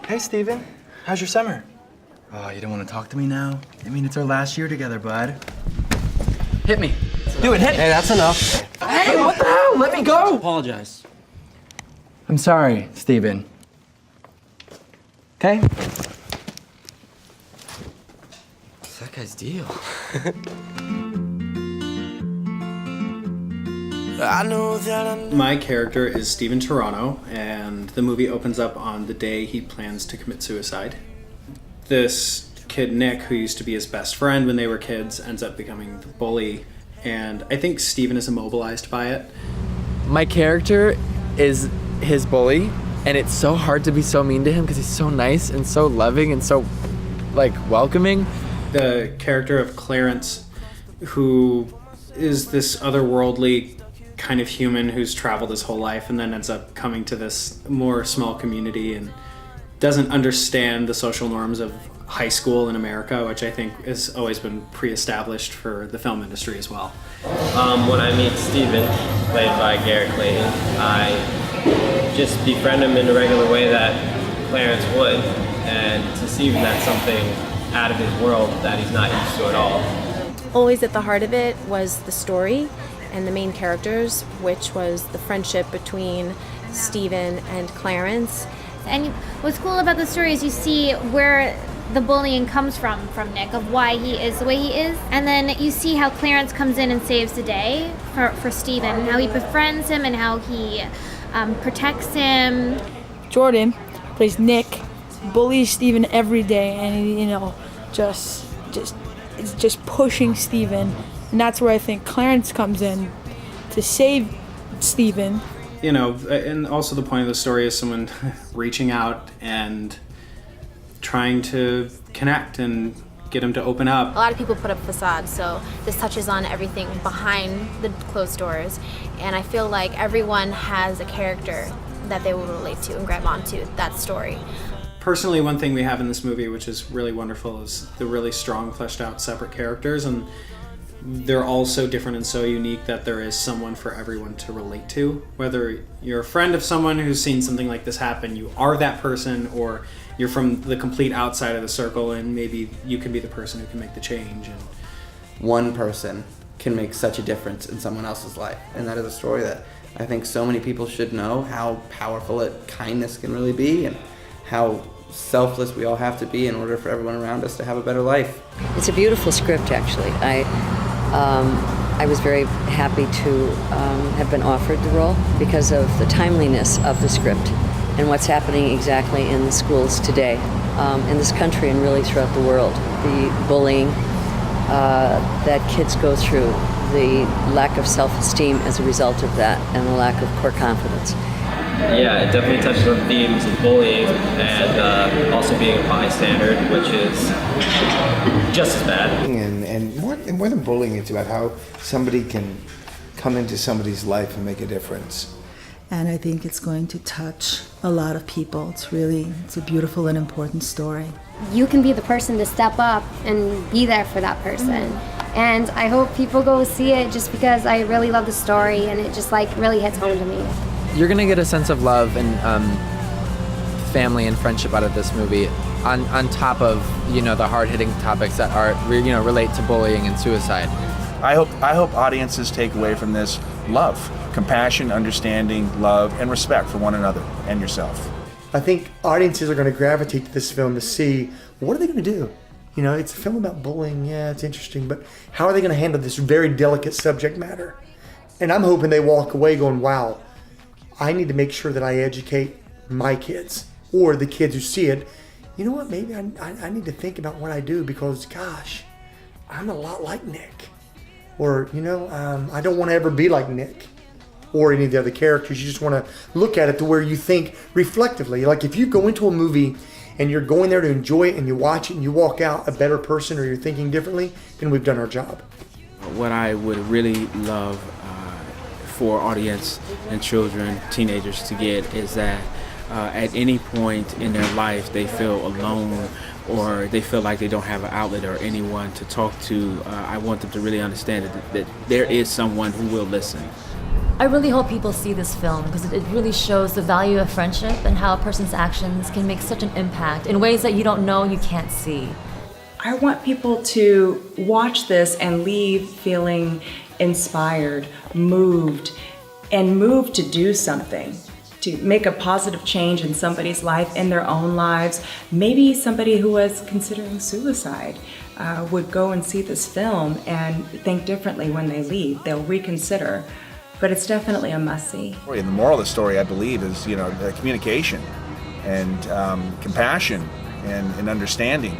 Hey, Steven. How's your summer? Oh, you don't want to talk to me now? I mean, it's our last year together, bud. Hit me. Do it, hit! Hey, that's enough. Hey, what the hell? Let me go! Apologize. I'm sorry, Steven. Okay? What's that guy's deal? My character is Steven Toronto, and the movie opens up on the day he plans to commit suicide. This kid, Nick, who used to be his best friend when they were kids, ends up becoming the bully, and I think Steven is immobilized by it. My character is his bully, and it's so hard to be so mean to him because he's so nice and so loving and so, like, welcoming. The character of Clarence, who is this otherworldly kind of human who's traveled his whole life and then ends up coming to this more small community and doesn't understand the social norms of high school in America, which I think has always been pre-established for the film industry as well. When I meet Steven, played by Garrett Clayton, I just befriend him in a regular way that Clarence would, and to Steven, that's something out of his world that he's not used to at all. Always at the heart of it was the story and the main characters, which was the friendship between Steven and Clarence. And what's cool about the story is you see where the bullying comes from Nick, of why he is the way he is. And then you see how Clarence comes in and saves the day for Steven, how he befriends him and how he protects him. Jordan plays Nick, bullies Steven every day, and he, just pushing Steven. And that's where I think Clarence comes in to save Steven. And also the point of the story is someone reaching out and trying to connect and get him to open up. A lot of people put up facades, so this touches on everything behind the closed doors. And I feel like everyone has a character that they will relate to and grab onto that story. Personally, one thing we have in this movie, which is really wonderful, is the really strong, fleshed out, separate characters. And they're all so different and so unique that there is someone for everyone to relate to. Whether you're a friend of someone who's seen something like this happen, you are that person, or you're from the complete outside of the circle and maybe you can be the person who can make the change. And One person can make such a difference in someone else's life, and that is a story that I think so many people should know, how powerful kindness can really be and how selfless we all have to be in order for everyone around us to have a better life. It's a beautiful script, actually. I was very happy to have been offered the role because of the timeliness of the script and what's happening exactly in the schools today, in this country and really throughout the world. The bullying that kids go through, the lack of self-esteem as a result of that, and the lack of core confidence. Yeah, it definitely touches on themes of bullying and also being a bystander, which is just as bad. And more than bullying, it's about how somebody can come into somebody's life and make a difference. And I think it's going to touch a lot of people. It's a beautiful and important story. You can be the person to step up and be there for that person. And I hope people go see it just because I really love the story and it just really hits home to me. You're gonna get a sense of love and family and friendship out of this movie, on top of the hard-hitting topics that are relate to bullying and suicide. I hope audiences take away from this love, compassion, understanding, love, and respect for one another and yourself. I think audiences are going to gravitate to this film to see what are they going to do. It's a film about bullying. Yeah, it's interesting, but how are they going to handle this very delicate subject matter? And I'm hoping they walk away going, wow, I need to make sure that I educate my kids or the kids who see it. You know what? Maybe I need to think about what I do because, gosh, I'm a lot like Nick. Or, I don't want to ever be like Nick or any of the other characters. You just want to look at it to where you think reflectively. Like if you go into a movie and you're going there to enjoy it and you watch it and you walk out a better person or you're thinking differently, then we've done our job. What I would really love for audience and children, teenagers to get is that at any point in their life they feel alone or they feel like they don't have an outlet or anyone to talk to. I want them to really understand that there is someone who will listen. I really hope people see this film because it really shows the value of friendship and how a person's actions can make such an impact in ways that you don't know, you can't see. I want people to watch this and leave feeling inspired, moved, and moved to do something, to make a positive change in somebody's life, in their own lives. Maybe somebody who was considering suicide would go and see this film and think differently when they leave. They'll reconsider, but it's definitely a must-see. And the moral of the story, I believe, is communication and compassion and understanding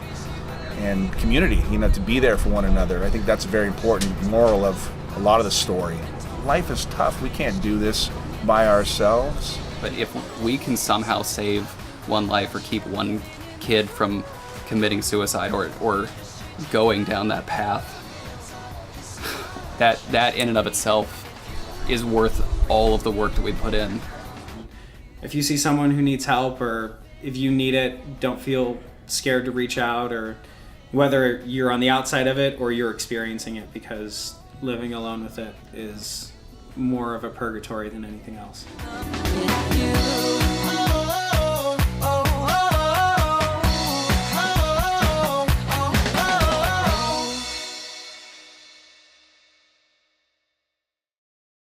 and community. To be there for one another. I think that's a very important moral of a lot of the story. Life is tough. We can't do this by ourselves. But if we can somehow save one life or keep one kid from committing suicide or going down that path, that in and of itself is worth all of the work that we put in. If you see someone who needs help, or if you need it, don't feel scared to reach out, or whether you're on the outside of it or you're experiencing it, because living alone with it is more of a purgatory than anything else.